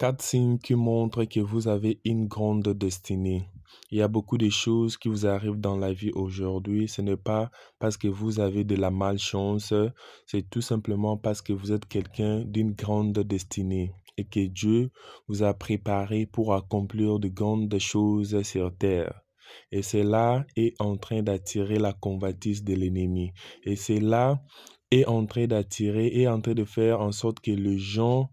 Quatre signes qui montrent que vous avez une grande destinée. Il y a beaucoup de choses qui vous arrivent dans la vie aujourd'hui. Ce n'est pas parce que vous avez de la malchance, c'est tout simplement parce que vous êtes quelqu'un d'une grande destinée et que Dieu vous a préparé pour accomplir de grandes choses sur terre. Et cela est en train d'attirer la convoitise de l'ennemi. Et cela est en train d'attirer et en train de faire en sorte que les gens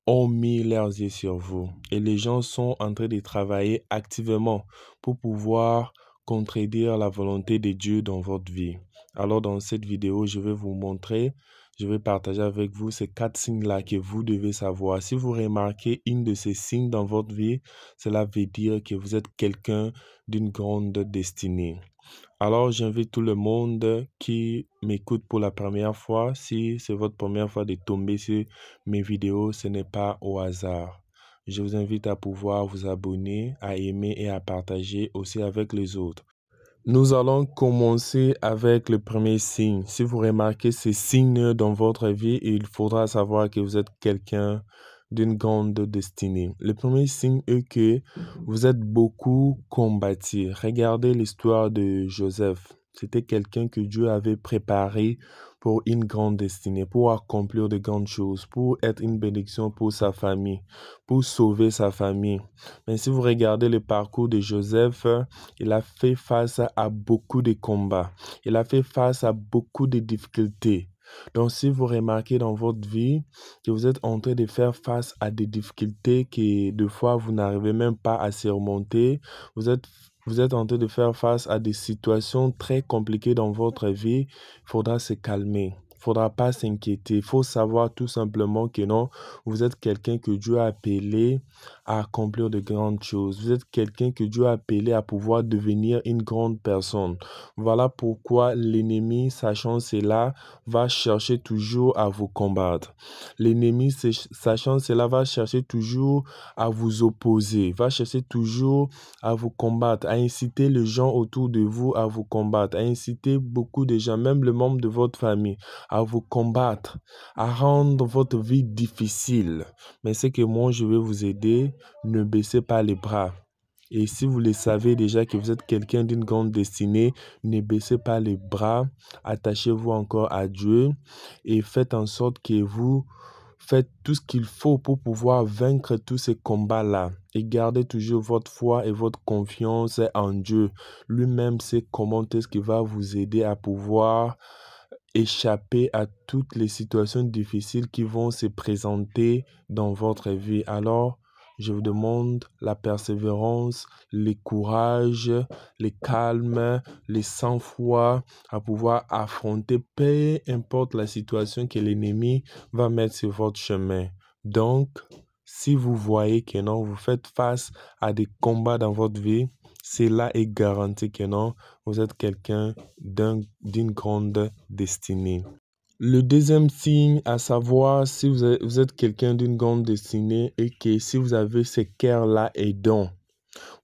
ont mis leurs yeux sur vous. Et les gens sont en train de travailler activement pour pouvoir contredire la volonté de Dieu dans votre vie. Alors dans cette vidéo, je vais vous montrer, je vais partager avec vous ces quatre signes-là que vous devez savoir. Si vous remarquez une de ces signes dans votre vie, cela veut dire que vous êtes quelqu'un d'une grande destinée. Alors, j'invite tout le monde qui m'écoute pour la première fois. Si c'est votre première fois de tomber sur mes vidéos, ce n'est pas au hasard. Je vous invite à pouvoir vous abonner, à aimer et à partager aussi avec les autres. Nous allons commencer avec le premier signe. Si vous remarquez ces signes dans votre vie, il faudra savoir que vous êtes quelqu'un d'une grande destinée. Le premier signe est que vous êtes beaucoup combattu. Regardez l'histoire de Joseph. C'était quelqu'un que Dieu avait préparé pour une grande destinée, pour accomplir de grandes choses, pour être une bénédiction pour sa famille, pour sauver sa famille. Mais si vous regardez le parcours de Joseph, il a fait face à beaucoup de combats. Il a fait face à beaucoup de difficultés. Donc, si vous remarquez dans votre vie que vous êtes en train de faire face à des difficultés que des fois vous n'arrivez même pas à surmonter, vous êtes en train de faire face à des situations très compliquées dans votre vie, il faudra se calmer. Il ne faudra pas s'inquiéter. Il faut savoir tout simplement que non, vous êtes quelqu'un que Dieu a appelé à accomplir de grandes choses. Vous êtes quelqu'un que Dieu a appelé à pouvoir devenir une grande personne. Voilà pourquoi l'ennemi, sachant cela, va chercher toujours à vous combattre. L'ennemi, sachant cela, va chercher toujours à vous opposer, va chercher toujours à vous combattre, à inciter les gens autour de vous à vous combattre, à inciter beaucoup de gens, même les membres de votre famille, à vous combattre, à rendre votre vie difficile. Mais c'est que moi, je vais vous aider. Ne baissez pas les bras. Et si vous le savez déjà que vous êtes quelqu'un d'une grande destinée, ne baissez pas les bras, attachez-vous encore à Dieu et faites en sorte que vous faites tout ce qu'il faut pour pouvoir vaincre tous ces combats-là. Et gardez toujours votre foi et votre confiance en Dieu. Lui-même sait comment est-ce qu'il va vous aider à pouvoir échapper à toutes les situations difficiles qui vont se présenter dans votre vie. Alors, je vous demande la persévérance, le courage, le calme, le sang-froid à pouvoir affronter peu importe la situation que l'ennemi va mettre sur votre chemin. Donc, si vous voyez que non, vous faites face à des combats dans votre vie, cela est garanti que non, vous êtes quelqu'un d'une grande destinée. Le deuxième signe à savoir si vous êtes quelqu'un d'une grande destinée est que si vous avez ces cœurs-là aidants,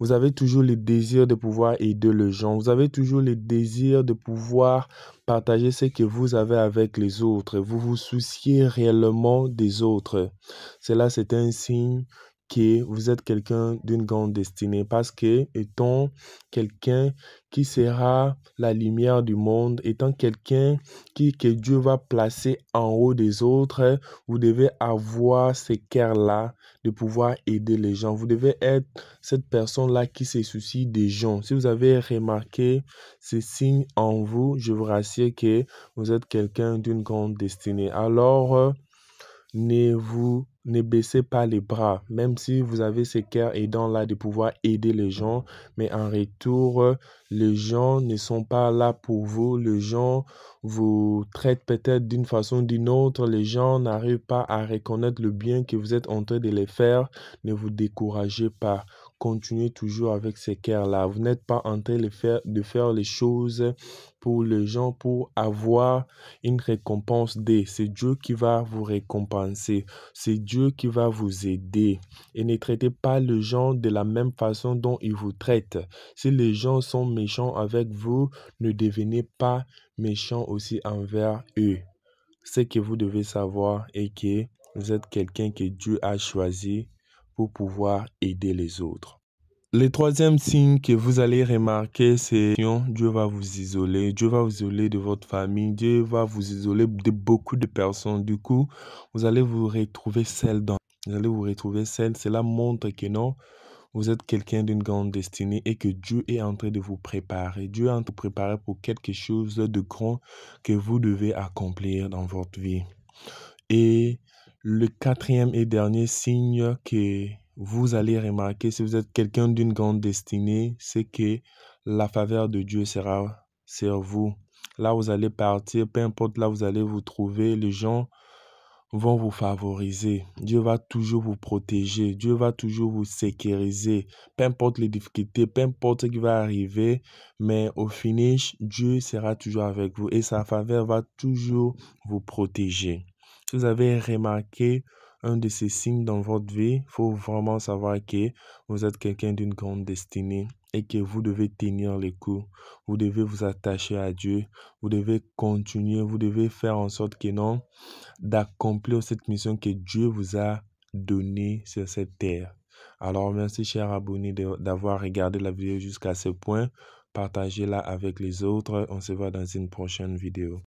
vous avez toujours le désir de pouvoir aider les gens, vous avez toujours le désir de pouvoir partager ce que vous avez avec les autres, vous vous souciez réellement des autres. Cela, c'est un signe que vous êtes quelqu'un d'une grande destinée parce que étant quelqu'un qui sera la lumière du monde, étant quelqu'un que Dieu va placer en haut des autres, vous devez avoir ces cœurs-là de pouvoir aider les gens. Vous devez être cette personne-là qui se soucie des gens. Si vous avez remarqué ces signes en vous, je vous rassure que vous êtes quelqu'un d'une grande destinée. Alors, ne baissez pas les bras, même si vous avez ces cœurs aidants là de pouvoir aider les gens, mais en retour, les gens ne sont pas là pour vous, les gens vous traitent peut-être d'une façon ou d'une autre, les gens n'arrivent pas à reconnaître le bien que vous êtes en train de les faire, ne vous découragez pas. Continuez toujours avec ces cœurs-là. Vous n'êtes pas en train de faire les choses pour les gens, pour avoir une récompense c'est Dieu qui va vous récompenser. C'est Dieu qui va vous aider. Et ne traitez pas les gens de la même façon dont ils vous traitent. Si les gens sont méchants avec vous, ne devenez pas méchants aussi envers eux. Ce que vous devez savoir est que vous êtes quelqu'un que Dieu a choisi pour pouvoir aider les autres. Le troisième signe que vous allez remarquer, c'est que Dieu va vous isoler. Dieu va vous isoler de votre famille. Dieu va vous isoler de beaucoup de personnes. Du coup, vous allez vous retrouver seul Vous allez vous retrouver seul. Cela montre que non, vous êtes quelqu'un d'une grande destinée et que Dieu est en train de vous préparer. Dieu est en train de vous préparer pour quelque chose de grand que vous devez accomplir dans votre vie. Et le quatrième et dernier signe que vous allez remarquer si vous êtes quelqu'un d'une grande destinée, c'est que la faveur de Dieu sera sur vous. Là, vous allez partir, peu importe là où vous allez vous trouver, les gens vont vous favoriser. Dieu va toujours vous protéger. Dieu va toujours vous sécuriser. Peu importe les difficultés, peu importe ce qui va arriver, mais au finish, Dieu sera toujours avec vous et sa faveur va toujours vous protéger. Si vous avez remarqué un de ces signes dans votre vie, il faut vraiment savoir que vous êtes quelqu'un d'une grande destinée et que vous devez tenir les coups. Vous devez vous attacher à Dieu. Vous devez continuer. Vous devez faire en sorte que non, d'accomplir cette mission que Dieu vous a donnée sur cette terre. Alors, merci, chers abonnés, d'avoir regardé la vidéo jusqu'à ce point. Partagez-la avec les autres. On se voit dans une prochaine vidéo.